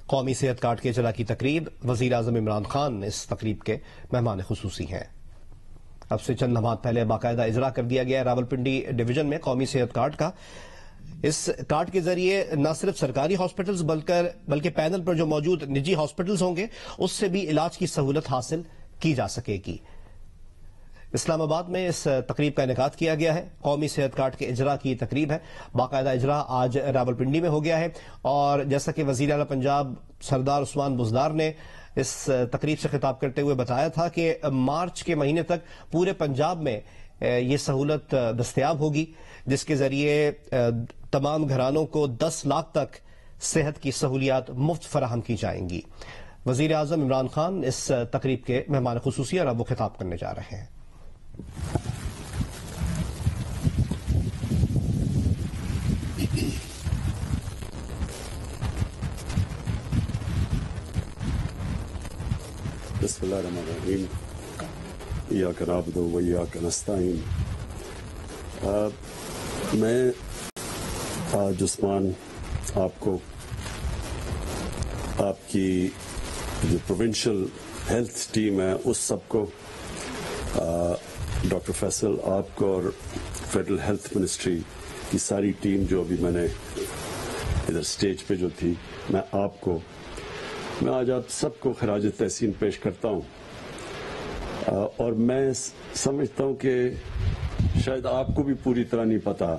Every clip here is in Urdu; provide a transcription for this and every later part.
قومی صحت کارڈ کے اجرا کی تقریب، وزیر اعظم عمران خان اس تقریب کے مہمان خصوصی ہیں۔ اب سے چند لمحات پہلے باقاعدہ اجرا کر دیا گیا ہے راولپنڈی ڈویژن میں قومی صحت کارڈ کا۔ اس کارڈ کے ذریعے نہ صرف سرکاری ہاسپٹلز بلکہ پینل پر جو موجود نجی ہاسپٹلز ہوں گے اس سے بھی علاج کی سہولت حاصل کی جا سکے گی۔ اسلام آباد میں اس تقریب کا انعقاد کیا گیا ہے۔ قومی صحت کارڈ کے اجرا کی تقریب ہے۔ باقاعدہ اجرا آج راولپنڈی میں ہو گیا ہے، اور جیسا کہ وزیر اعلیٰ پنجاب سردار عثمان بزدار نے اس تقریب سے خطاب کرتے ہوئے بتایا تھا کہ مارچ کے مہینے تک پورے پنجاب میں یہ سہولت دستیاب ہوگی، جس کے ذریعے تمام گھرانوں کو 10 لاکھ تک صحت کی سہولیات مفت فراہم کی جائیں گی۔ وزیر اعظم عمران خان اس تقریب کے مہمان خصوصی اور اب وہ خطاب کرنے جا رہے ہیں۔ بسم اللہ الرحمن الرحیم، ایاک نعبد و ایاک نستعین۔ میں آج عثمان آپ کو آپ کی جو پروونشل ہیلتھ ٹیم ہے اس سب کو، ڈاکٹر فیصل آپ کو اور فیڈرل ہیلتھ منسٹری کی ساری ٹیم جو ابھی میں نے ادھر سٹیج پہ جو تھی، میں آج آپ سب کو خراج تحسین پیش کرتا ہوں، اور میں سمجھتا ہوں کہ شاید آپ کو بھی پوری طرح نہیں پتا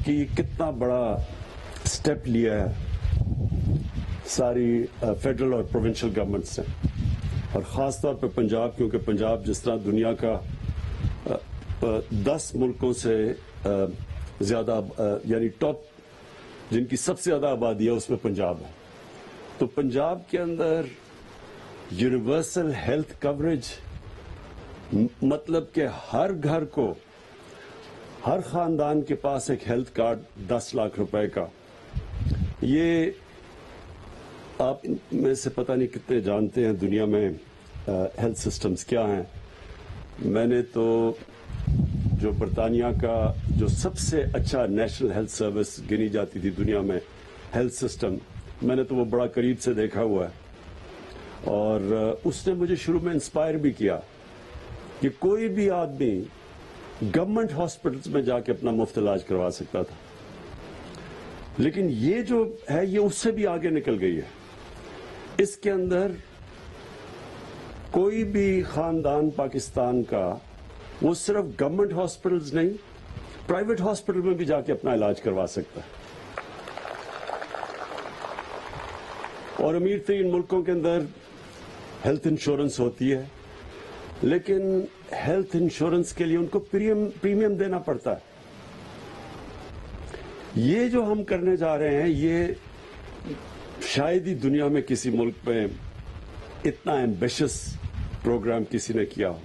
کہ یہ کتنا بڑا سٹیپ لیا ہے ساری فیڈرل اور پروونشل گورنمنٹس نے، اور خاص طور پہ پنجاب، کیونکہ پنجاب جس طرح دنیا کا 10 ملکوں سے زیادہ یعنی ٹاپ جن کی سب سے زیادہ آبادی ہے اس میں پنجاب ہے، تو پنجاب کے اندر یونیورسل ہیلتھ کوریج مطلب کہ ہر گھر کو، ہر خاندان کے پاس ایک ہیلتھ کارڈ 10 لاکھ روپے کا۔ یہ آپ میں سے پتہ نہیں کتنے جانتے ہیں دنیا میں ہیلتھ سسٹمز کیا ہیں۔ میں نے تو جو برطانیہ کا جو سب سے اچھا نیشنل ہیلتھ سروس گنی جاتی تھی دنیا میں ہیلتھ سسٹم، میں نے تو وہ بڑا قریب سے دیکھا ہوا ہے، اور اس نے مجھے شروع میں انسپائر بھی کیا کہ کوئی بھی آدمی گورنمنٹ ہاسپٹلز میں جا کے اپنا مفت علاج کروا سکتا تھا، لیکن یہ جو ہے یہ اس سے بھی آگے نکل گئی ہے۔ اس کے اندر کوئی بھی خاندان پاکستان کا وہ صرف گورنمنٹ ہاسپٹلز نہیں، پرائیویٹ ہاسپٹل میں بھی جا کے اپنا علاج کروا سکتا ہے، اور امیر ترین ملکوں کے اندر ہیلتھ انشورنس ہوتی ہے، لیکن ہیلتھ انشورنس کے لیے ان کو پریمیم دینا پڑتا ہے۔ یہ جو ہم کرنے جا رہے ہیں یہ شاید ہی دنیا میں کسی ملک میں اتنا ایمبیشس پروگرام کسی نے کیا ہو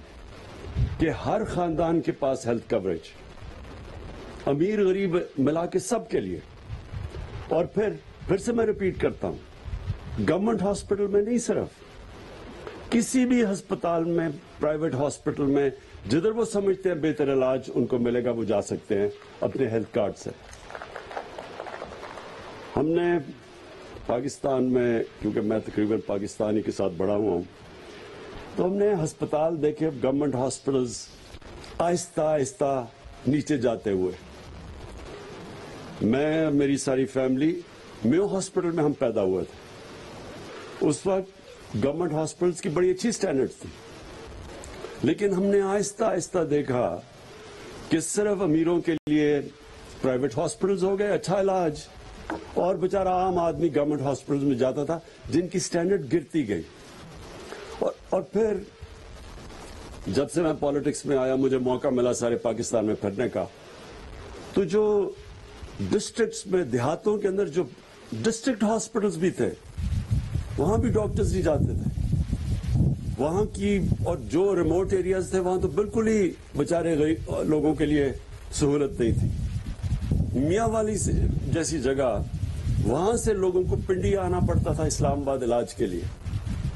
کہ ہر خاندان کے پاس ہیلتھ کوریج، امیر غریب ملا کے سب کے لیے۔ اور پھر سے میں ریپیٹ کرتا ہوں، گورنمنٹ ہاسپٹل میں نہیں، صرف کسی بھی ہسپتال میں، پرائیویٹ ہاسپٹل میں جدھر وہ سمجھتے ہیں بہتر علاج ان کو ملے گا وہ جا سکتے ہیں اپنے ہیلتھ کارڈ سے۔ ہم نے پاکستان میں، کیونکہ میں تقریباً پاکستانی کے ساتھ بڑا ہوا ہوں، تو ہم نے ہسپتال دیکھے گورنمنٹ ہاسپٹلز آہستہ آہستہ نیچے جاتے ہوئے۔ میں میری ساری فیملی میو ہاسپٹل میں ہم پیدا ہوئے تھے، اس وقت گورنمنٹ ہاسپٹلز کی بڑی اچھی سٹینڈرڈز تھی، لیکن ہم نے آہستہ آہستہ دیکھا کہ صرف امیروں کے لیے پرائیویٹ ہاسپٹلز ہو گئے، اچھا علاج، اور بیچارہ عام آدمی گورنمنٹ ہاسپٹلز میں جاتا تھا جن کی سٹینڈرڈ گرتی گئی۔ اور پھر جب سے میں پالیٹکس میں آیا، مجھے موقع ملا سارے پاکستان میں پھرنے کا، تو جو ڈسٹرکٹس میں، دیہاتوں کے اندر جو ڈسٹرکٹ ہاسپٹلز بھی تھے، وہاں بھی ڈاکٹرز نہیں جاتے تھے وہاں کی، اور جو ریموٹ ایریاز تھے وہاں تو بالکل ہی بیچارے لوگوں کے لیے سہولت نہیں تھی۔ میاں والی جیسی جگہ، وہاں سے لوگوں کو پنڈی آنا پڑتا تھا اسلام آباد علاج کے لیے،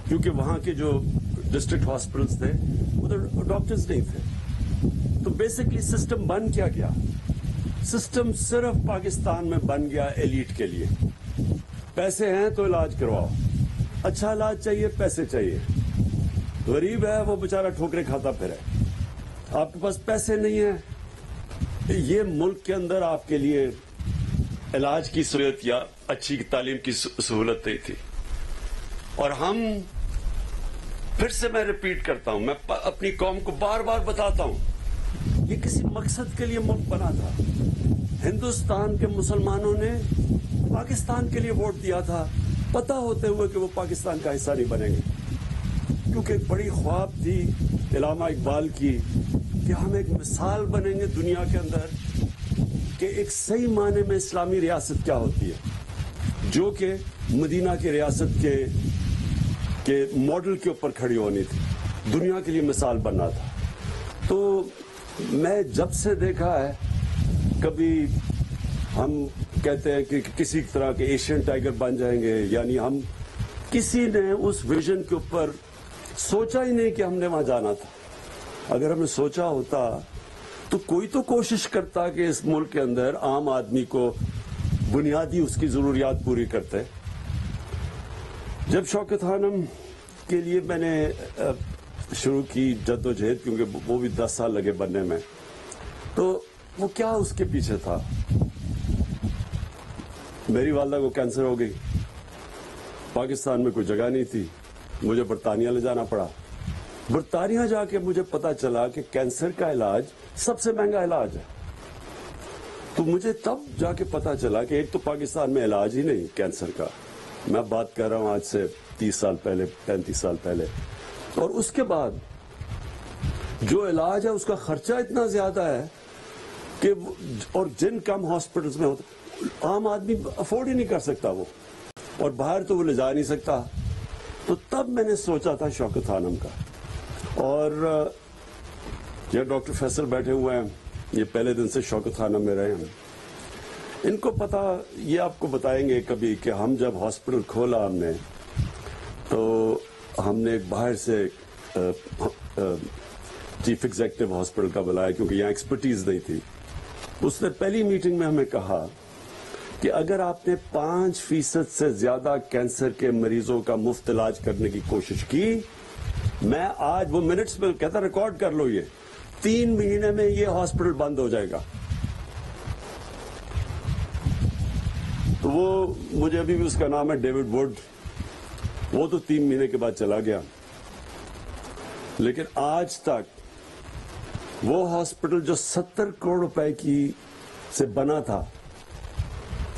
کیونکہ وہاں کے جو ڈسٹرکٹ ہاسپٹلز تھے ادھر ڈاکٹرز نہیں تھے۔ تو بیسکلی سسٹم بن کیا؟ سسٹم صرف پاکستان میں بن گیا ایلیٹ کے لیے، پیسے ہیں تو علاج کرواؤ, اچھا علاج چاہیے, پیسے چاہیے. غریب ہے وہ بیچارہ ٹھوکریں کھاتا پھرے, آپ کے پاس پیسے نہیں ہیں. یہ ملک کے اندر آپ کے لیے علاج کی سہولت یا اچھی تعلیم کی سہولت نہیں تھی. اور ہم پھر سے میں ریپیٹ کرتا ہوں, میں اپنی قوم کو بار بار بتاتا ہوں, یہ کسی مقصد کے لیے ملک بنا تھا. ہندوستان کے مسلمانوں نے پاکستان کے لیے ووٹ دیا تھا, پتہ ہوتے ہوئے کہ وہ پاکستان کا حصہ نہیں بنیں گے, کیونکہ ایک بڑی خواب تھی علامہ اقبال کی کہ ہم ایک مثال بنیں گے دنیا کے اندر کہ ایک صحیح معنی میں اسلامی ریاست کیا ہوتی ہے, جو کہ مدینہ کی ریاست کے ماڈل کے اوپر کھڑی ہونی تھی, دنیا کے لیے مثال بننا تھا. تو میں جب سے دیکھا ہے, کبھی ہم کہتے ہیں کہ کسی طرح کے ایشین ٹائگر بن جائیں گے, یعنی ہم کسی نے اس ویژن کے اوپر سوچا ہی نہیں کہ ہم نے وہاں جانا تھا. اگر ہم نے سوچا ہوتا تو کوئی تو کوشش کرتا کہ اس ملک کے اندر عام آدمی کو بنیادی اس کی ضروریات پوری کرتے. جب شوکت خانم کے لیے میں نے شروع کی جدوجہد, کیونکہ وہ بھی 10 سال لگے بننے میں, تو وہ کیا اس کے پیچھے تھا. میری والدہ کو کینسر ہو گئی, پاکستان میں کوئی جگہ نہیں تھی, مجھے برطانیہ لے جانا پڑا. برطانیہ جا کے مجھے پتا چلا کہ کینسر کا علاج سب سے مہنگا علاج ہے. تو مجھے تب جا کے پتا چلا کہ ایک تو پاکستان میں علاج ہی نہیں کینسر کا, میں بات کر رہا ہوں آج سے 30 سال پہلے, 35 سال پہلے, اور اس کے بعد جو علاج ہے اس کا خرچہ اتنا زیادہ ہے کہ, اور جن کم ہاسپٹلز میں ہوتا عام آدمی افورڈ ہی نہیں کر سکتا وہ, اور باہر تو وہ لے جا نہیں سکتا. تو تب میں نے سوچا تھا شوکت خانم کا. اور یہ ڈاکٹر فیصل بیٹھے ہوئے ہیں, یہ پہلے دن سے شوکت خانم میں رہے ہیں, ان کو پتا, یہ آپ کو بتائیں گے کبھی کہ ہم جب ہاسپٹل کھولا ہم نے, تو ہم نے ایک باہر سے چیف ایگزیکٹو ہاسپٹل کا بلایا, کیونکہ یہاں ایکسپرٹیز نہیں تھی. اس نے پہلی میٹنگ میں ہمیں کہا کہ اگر آپ نے 5% سے زیادہ کینسر کے مریضوں کا مفت علاج کرنے کی کوشش کی, میں آج, وہ منٹس میں کہتا ریکارڈ کر لو, یہ 3 مہینے میں یہ ہاسپٹل بند ہو جائے گا. تو وہ مجھے ابھی بھی اس کا نام ہے ڈیوڈ ووڈ, وہ تو 3 مہینے کے بعد چلا گیا. لیکن آج تک وہ ہاسپٹل جو 70 کروڑ روپے کی سے بنا تھا,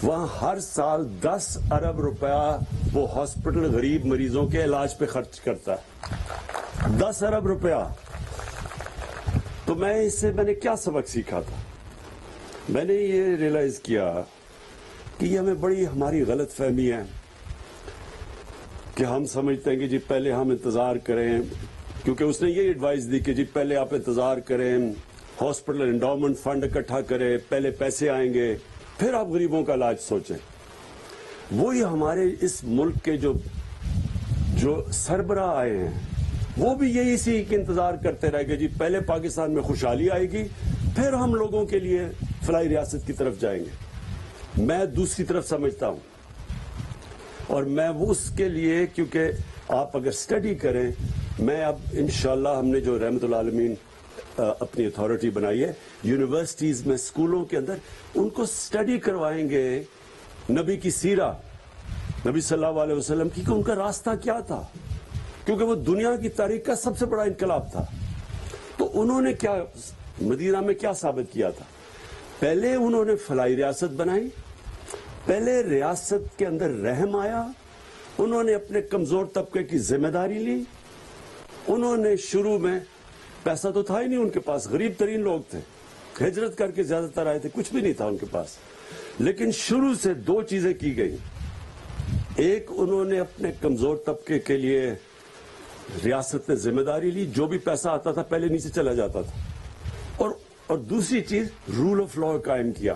وہاں ہر سال 10 ارب روپیہ وہ ہاسپٹل غریب مریضوں کے علاج پہ خرچ کرتا ہے. 10 ارب روپیہ. تو میں اس سے میں نے کیا سبق سیکھا تھا, میں نے یہ ریئلائز کیا کہ یہ ہمیں بڑی ہماری غلط فہمی ہے کہ ہم سمجھتے ہیں کہ جی پہلے ہم انتظار کریں, کیونکہ اس نے یہ ایڈوائز دی کہ جی پہلے آپ انتظار کریں, ہاسپٹل انڈاؤمنٹ فنڈ اکٹھا کریں, پہلے پیسے آئیں گے, پھر آپ غریبوں کا علاج سوچیں. وہی ہمارے اس ملک کے جو سربراہ آئے ہیں, وہ بھی یہی سی کہ انتظار کرتے رہے کہ جی پہلے پاکستان میں خوشحالی آئے گی, پھر ہم لوگوں کے لیے فلاحی ریاست کی طرف جائیں گے. میں دوسری طرف سمجھتا ہوں, اور میں وہ اس کے لیے, کیونکہ آپ اگر اسٹڈی کریں, میں اب انشاءاللہ ہم نے جو رحمت العالمین اپنی اتھارٹی بنائی ہے, یونیورسٹیز میں, اسکولوں کے اندر ان کو اسٹڈی کروائیں گے نبی کی سیرت, نبی صلی اللہ علیہ وسلم کی, کہ ان کا راستہ کیا تھا, کیونکہ وہ دنیا کی تاریخ کا سب سے بڑا انقلاب تھا. تو انہوں نے کیا مدینہ میں کیا ثابت کیا تھا؟ پہلے انہوں نے فلاحی ریاست بنائی, پہلے ریاست کے اندر رحم آیا, انہوں نے اپنے کمزور طبقے کی ذمہ داری لی. انہوں نے شروع میں, پیسہ تو تھا ہی نہیں ان کے پاس, غریب ترین لوگ تھے, ہجرت کر کے زیادہ تر آئے تھے, کچھ بھی نہیں تھا ان کے پاس. لیکن شروع سے 2 چیزیں کی گئی. ایک, انہوں نے اپنے کمزور طبقے کے لیے ریاست نے ذمہ داری لی, جو بھی پیسہ آتا تھا پہلے نیچے چلا جاتا تھا. اور دوسری چیز, رول آف لا قائم کیا,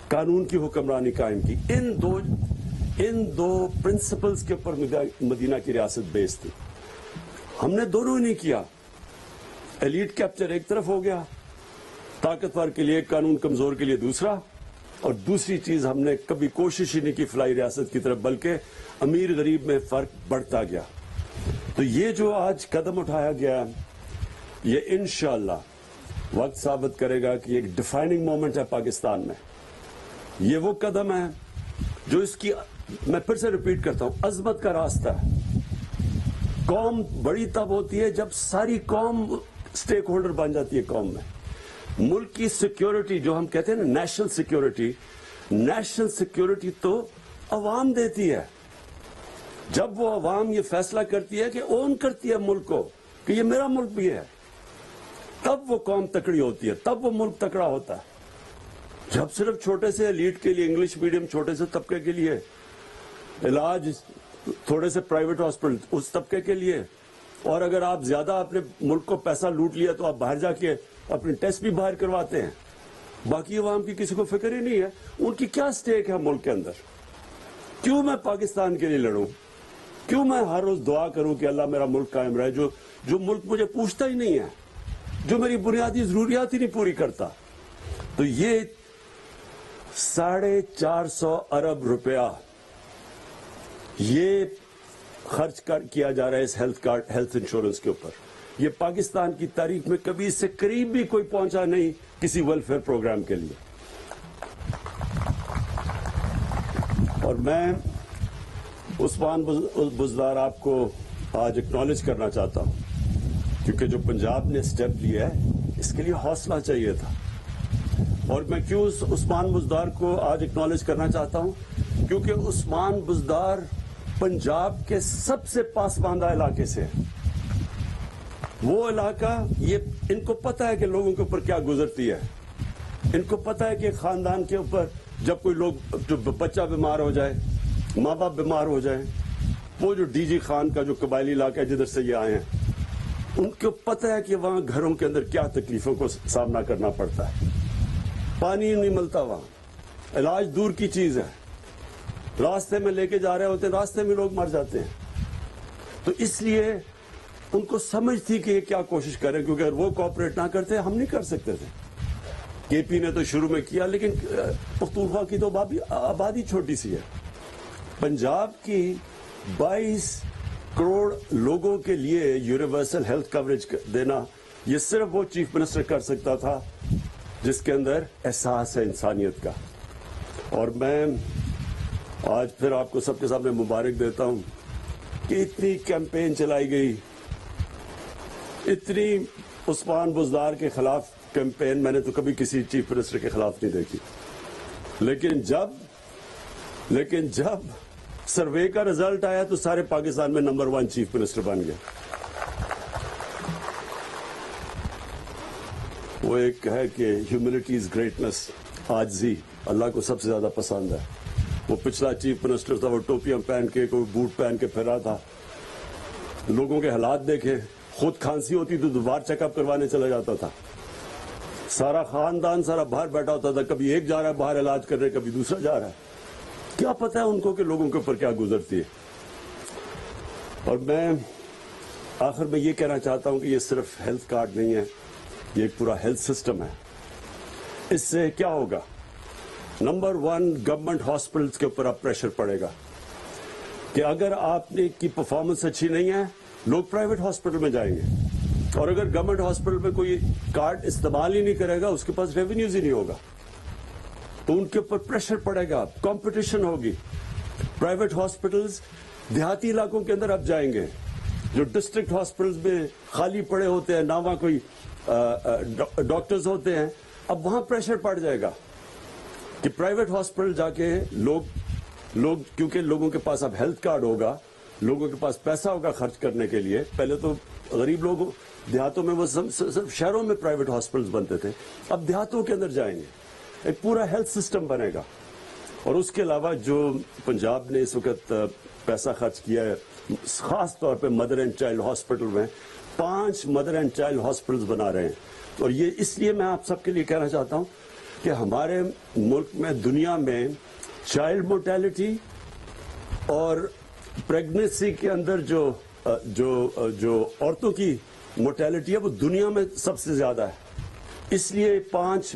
قانون کی حکمرانی قائم کی. ان دو پرنسپلز کے اوپر مدینہ کی ریاست بیس تھی. ہم نے دونوں نہیں کیا. ایلیٹ کیپچر ایک طرف ہو گیا, طاقتور کے لیے قانون, کمزور کے لیے دوسرا, اور دوسری چیز ہم نے کبھی کوشش ہی نہیں کی فلاحی ریاست کی طرف، بلکہ امیر غریب میں فرق بڑھتا گیا. تو یہ جو آج قدم اٹھایا گیا یہ انشاءاللہ وقت ثابت کرے گا کہ یہ ایک ڈیفائننگ مومنٹ ہے پاکستان میں. یہ وہ قدم ہے جو اس کی، میں پھر سے ریپیٹ کرتا ہوں، عظمت کا راستہ ہے. قوم بڑی تب ہوتی ہے جب ساری قوم سٹیک ہولڈر بن جاتی ہے قوم میں. ملک کی سیکیورٹی جو ہم کہتے ہیں نا نیشنل سیکیورٹی تو عوام دیتی ہے. جب وہ عوام یہ فیصلہ کرتی ہے کہ اون کرتی ہے ملک کو کہ یہ میرا ملک بھی ہے، تب وہ قوم تکڑی ہوتی ہے، تب وہ ملک تکڑا ہوتا ہے. جب صرف چھوٹے سے ایلیٹ کے لیے، انگلش میڈیم چھوٹے سے طبقے کے لیے علاج، تھوڑے سے پرائیویٹ ہاسپٹل اس طبقے کے لیے، اور اگر آپ زیادہ اپنے ملک کو پیسہ لوٹ لیا تو آپ باہر جا کے اپنے ٹیسٹ بھی باہر کرواتے ہیں. باقی عوام کی کسی کو فکر ہی نہیں ہے. ان کی کیا سٹیک ہے ملک کے اندر؟ کیوں میں پاکستان کے لیے لڑوں؟ کیوں میں ہر روز دعا کروں کہ اللہ میرا ملک قائم رہے، جو ملک مجھے پوچھتا ہی نہیں ہے، جو میری بنیادی ضروریات ہی نہیں پوری کرتا؟ تو یہ 450 ارب روپیہ یہ خرچ کیا جا رہا ہے اس ہیلتھ انشورنس کے اوپر. یہ پاکستان کی تاریخ میں کبھی اس سے قریب بھی کوئی پہنچا نہیں کسی ویلفیئر پروگرام کے لیے. اور میں عثمان بزدار آپ کو آج اکنالج کرنا چاہتا ہوں، کیونکہ جو پنجاب نے سٹیپ لیا ہے اس کے لیے حوصلہ چاہیے تھا. اور میں کیوں عثمان بزدار کو آج اکنالج کرنا چاہتا ہوں؟ کیونکہ عثمان بزدار پنجاب کے سب سے پاسماندہ علاقے سے ہے. وہ علاقہ، یہ ان کو پتا ہے کہ لوگوں کے اوپر کیا گزرتی ہے. ان کو پتا ہے کہ خاندان کے اوپر جب کوئی لوگ، جو بچہ بیمار ہو جائے، ماں باپ بیمار ہو جائیں، وہ جو ڈی جی خان کا جو قبائلی علاقہ ہے جدھر سے یہ آئے ہیں، ان کو پتا ہے کہ وہاں گھروں کے اندر کیا تکلیفوں کو سامنا کرنا پڑتا ہے. پانی نہیں ملتا وہاں، علاج دور کی چیز ہے، راستے میں لے کے جا رہے ہوتے ہیں، راستے میں لوگ مر جاتے ہیں. تو اس لیے ان کو سمجھ تھی کہ یہ کیا کوشش کریں، کیونکہ اگر وہ کوآپریٹ نہ کرتے ہم نہیں کر سکتے تھے. کے پی نے تو شروع میں کیا، لیکن پختونخوا کی تو آبادی چھوٹی سی ہے. پنجاب کی 22 کروڑ لوگوں کے لیے یونیورسل ہیلتھ کوریج دینا، یہ صرف وہ چیف منسٹر کر سکتا تھا جس کے اندر احساس ہے انسانیت کا. اور میں آج پھر آپ کو سب کے سامنے مبارک دیتا ہوں کہ اتنی کیمپین چلائی گئی، اتنی عثمان بزدار کے خلاف کیمپین میں نے تو کبھی کسی چیف منسٹر کے خلاف نہیں دیکھی. لیکن جب سروے کا رزلٹ آیا تو سارے پاکستان میں نمبر 1 چیف منسٹر بن گیا. وہ ایک ہے کہ ہیوملٹی از گریٹنس، عاجزی اللہ کو سب سے زیادہ پسند ہے. وہ پچھلا چیف منسٹر تھا، وہ ٹوپیاں پہن کے، کوئی بوٹ پہن کے پھرا تھا. لوگوں کے حالات دیکھے، خود کھانسی ہوتی تو دوبارہ چیک اپ کروانے چلا جاتا تھا. سارا خاندان سارا باہر بیٹھا ہوتا تھا، کبھی ایک جا رہا ہے باہر علاج کرنے، کبھی دوسرا جا رہا ہے. کیا پتا ہے ان کو کہ لوگوں کے اوپر کیا گزرتی ہے. اور میں آخر میں یہ کہنا چاہتا ہوں کہ یہ صرف ہیلتھ کارڈ نہیں ہے، یہ ایک پورا ہیلتھ سسٹم ہے. اس سے کیا ہوگا؟ نمبر 1، گورنمنٹ ہاسپٹلز کے اوپر اب پریشر پڑے گا کہ اگر آپ کی پرفارمنس اچھی نہیں ہے، لوگ پرائیویٹ ہاسپٹل میں جائیں گے. اور اگر گورنمنٹ ہاسپٹل میں کوئی کارڈ استعمال ہی نہیں کرے گا، اس کے پاس ریونیوز ہی نہیں ہوگا، تو ان کے اوپر پریشر پڑے گا، کمپٹیشن ہوگی. پرائیویٹ ہاسپٹلز دیہاتی علاقوں کے اندر اب جائیں گے، جو ڈسٹرکٹ ہاسپٹلز میں خالی پڑے ہوتے ہیں، نہ وہاں کوئی ڈاکٹرز ہوتے ہیں. اب وہاں پریشر پڑ جائے گا کہ پرائیویٹ ہاسپٹل جا کے لوگ کیونکہ لوگوں کے پاس اب ہیلتھ کارڈ ہوگا، لوگوں کے پاس پیسہ ہوگا خرچ کرنے کے لیے. پہلے تو غریب لوگ دیہاتوں میں، وہ صرف شہروں میں پرائیویٹ ہاسپٹلز بنتے تھے، اب دیہاتوں کے اندر جائیں گے. ایک پورا ہیلتھ سسٹم بنے گا. اور اس کے علاوہ جو پنجاب نے اس وقت پیسہ خرچ کیا ہے، خاص طور پہ مدر اینڈ چائلڈ ہاسپٹل میں 5 مدر اینڈ چائلڈ ہاسپٹلز بنا رہے ہیں. اور یہ اس لیے میں آپ سب کے لیے کہنا چاہتا ہوں کہ ہمارے ملک میں، دنیا میں چائلڈ مورٹیلٹی اور پریگننسی کے اندر جو عورتوں کی مورٹیلٹی ہے وہ دنیا میں سب سے زیادہ ہے. اس لیے 5